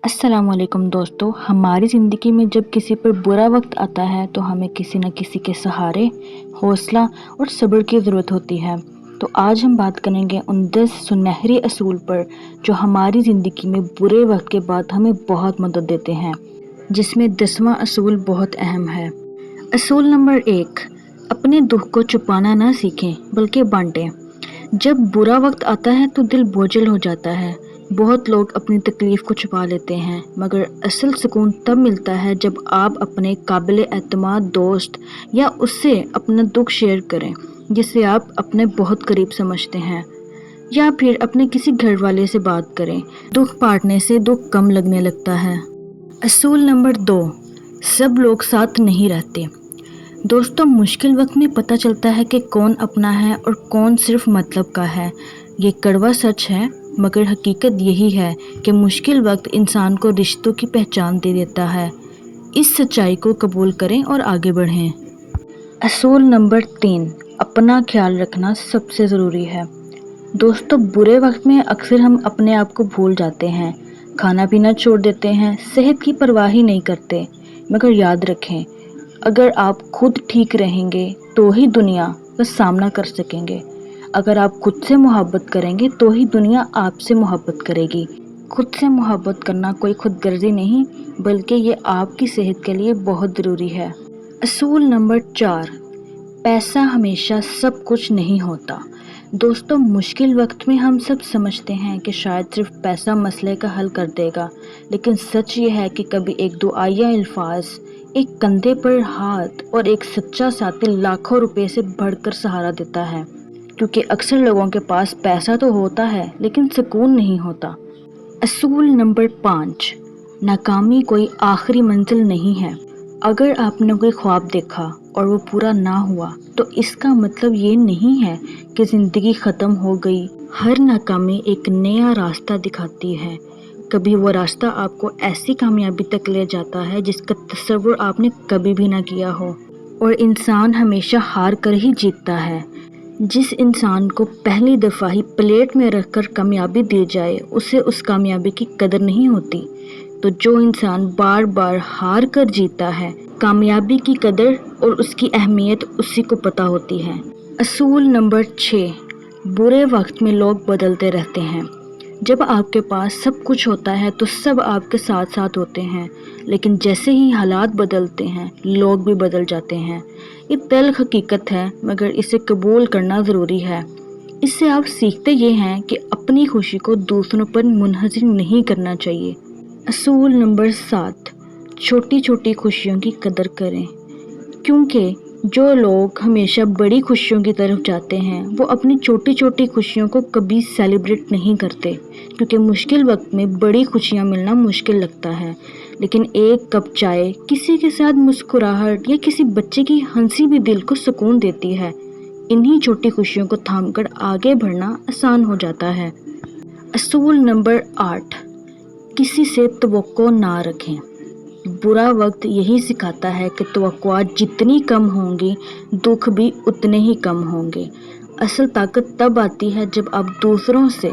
अस्सलाम वालेकुम दोस्तों। हमारी ज़िंदगी में जब किसी पर बुरा वक्त आता है तो हमें किसी न किसी के सहारे, हौसला और सब्र की ज़रूरत होती है। तो आज हम बात करेंगे उन 10 सुनहरी असूल पर जो हमारी ज़िंदगी में बुरे वक्त के बाद हमें बहुत मदद देते हैं, जिसमें 10वां असूल बहुत अहम है। असूल नंबर 1, अपने दुख को छुपाना ना सीखें बल्कि बांटें। जब बुरा वक्त आता है तो दिल बोझिल हो जाता है। बहुत लोग अपनी तकलीफ़ को छुपा लेते हैं, मगर असल सुकून तब मिलता है जब आप अपने काबिल एतमाद दोस्त या उससे अपना दुख शेयर करें जिसे आप अपने बहुत करीब समझते हैं, या फिर अपने किसी घर वाले से बात करें। दुख बांटने से दुख कम लगने लगता है। असूल नंबर 2, सब लोग साथ नहीं रहते। दोस्तों, मुश्किल वक्त में पता चलता है कि कौन अपना है और कौन सिर्फ मतलब का है। ये कड़वा सच है, मगर हकीकत यही है कि मुश्किल वक्त इंसान को रिश्तों की पहचान दे देता है। इस सच्चाई को कबूल करें और आगे बढ़ें। असूल नंबर 3, अपना ख्याल रखना सबसे ज़रूरी है। दोस्तों, बुरे वक्त में अक्सर हम अपने आप को भूल जाते हैं, खाना पीना छोड़ देते हैं, सेहत की परवाह ही नहीं करते। मगर याद रखें, अगर आप खुद ठीक रहेंगे तो ही दुनिया का सामना कर सकेंगे। अगर आप खुद से मोहब्बत करेंगे तो ही दुनिया आपसे मोहब्बत करेगी। खुद से मोहब्बत करना कोई खुदगर्जी नहीं, बल्कि ये आपकी सेहत के लिए बहुत ज़रूरी है। असूल नंबर 4, पैसा हमेशा सब कुछ नहीं होता। दोस्तों, मुश्किल वक्त में हम सब समझते हैं कि शायद सिर्फ पैसा मसले का हल कर देगा, लेकिन सच ये है कि कभी एक दुआया अल्फाज, एक कंधे पर हाथ और एक सच्चा साथी लाखों रुपए से बढ़कर सहारा देता है। क्योंकि अक्सर लोगों के पास पैसा तो होता है लेकिन सुकून नहीं होता। असूल नंबर 5, नाकामी कोई आखिरी मंजिल नहीं है। अगर आपने कोई ख्वाब देखा और वो पूरा ना हुआ तो इसका मतलब ये नहीं है कि ज़िंदगी ख़त्म हो गई। हर नाकामी एक नया रास्ता दिखाती है। कभी वो रास्ता आपको ऐसी कामयाबी तक ले जाता है जिसका तसव्वुर आपने कभी भी ना किया हो। और इंसान हमेशा हार कर ही जीतता है। जिस इंसान को पहली दफ़ा ही प्लेट में रखकर कामयाबी दी जाए उसे उस कामयाबी की कदर नहीं होती। तो जो इंसान बार बार हार कर जीता है, कामयाबी की कदर और उसकी अहमियत उसी को पता होती है। असूल नंबर 6, बुरे वक्त में लोग बदलते रहते हैं। जब आपके पास सब कुछ होता है तो सब आपके साथ साथ होते हैं, लेकिन जैसे ही हालात बदलते हैं लोग भी बदल जाते हैं। ये तल्ख हकीकत है, मगर इसे कबूल करना ज़रूरी है। इससे आप सीखते ये हैं कि अपनी खुशी को दूसरों पर मुनहसर नहीं करना चाहिए। असूल नंबर 7, छोटी छोटी खुशियों की कदर करें। क्योंकि जो लोग हमेशा बड़ी खुशियों की तरफ जाते हैं वो अपनी छोटी छोटी खुशियों को कभी सेलिब्रेट नहीं करते। क्योंकि मुश्किल वक्त में बड़ी खुशियां मिलना मुश्किल लगता है, लेकिन एक कप चाय, किसी के साथ मुस्कुराहट या किसी बच्चे की हंसी भी दिल को सुकून देती है। इन्हीं छोटी खुशियों को थामकर आगे बढ़ना आसान हो जाता है। असूल नंबर 8, किसी से तवक्को ना रखें। बुरा वक्त यही सिखाता है कि तवक्कुआत जितनी कम होंगी दुख भी उतने ही कम होंगे। असल ताकत तब आती है जब आप दूसरों से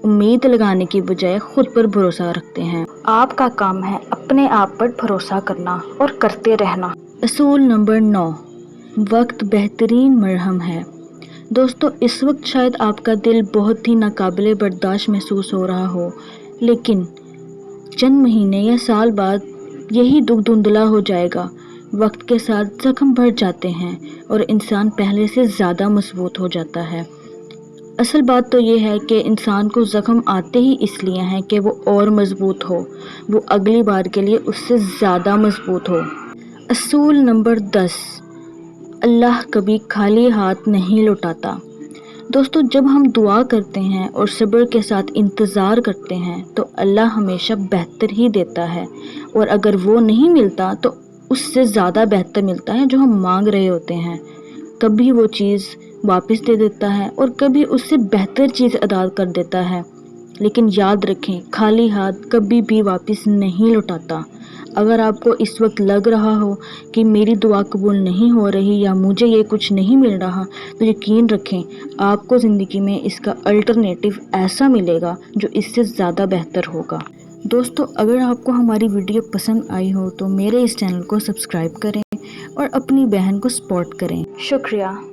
उम्मीद लगाने की बजाय खुद पर भरोसा रखते हैं। आपका काम है अपने आप पर भरोसा करना और करते रहना। असूल नंबर 9, वक्त बेहतरीन मरहम है। दोस्तों, इस वक्त शायद आपका दिल बहुत ही नाकाबिले बर्दाश्त महसूस हो रहा हो, लेकिन चंद महीने या साल बाद यही दुख धुंधला हो जाएगा। वक्त के साथ जख्म बढ़ जाते हैं और इंसान पहले से ज़्यादा मजबूत हो जाता है। असल बात तो ये है कि इंसान को ज़ख्म आते ही इसलिए हैं कि वो और मजबूत हो, वो अगली बार के लिए उससे ज़्यादा मजबूत हो। असूल नंबर 10, अल्लाह कभी खाली हाथ नहीं लौटाता। दोस्तों, जब हम दुआ करते हैं और सब्र के साथ इंतज़ार करते हैं तो अल्लाह हमेशा बेहतर ही देता है, और अगर वो नहीं मिलता तो उससे ज़्यादा बेहतर मिलता है जो हम मांग रहे होते हैं। कभी वो चीज़ वापस दे देता है और कभी उससे बेहतर चीज़ अदा कर देता है। लेकिन याद रखें, खाली हाथ कभी भी वापस नहीं लौटाता। अगर आपको इस वक्त लग रहा हो कि मेरी दुआ कबूल नहीं हो रही या मुझे ये कुछ नहीं मिल रहा, तो यकीन रखें आपको ज़िंदगी में इसका अल्टरनेटिव ऐसा मिलेगा जो इससे ज़्यादा बेहतर होगा। دوستو اگر آپ کو ہماری ویڈیو پسند آئی ہو تو میرے اس چینل کو سبسکرائب کریں اور اپنی بہن کو سپورٹ کریں۔ شکریہ۔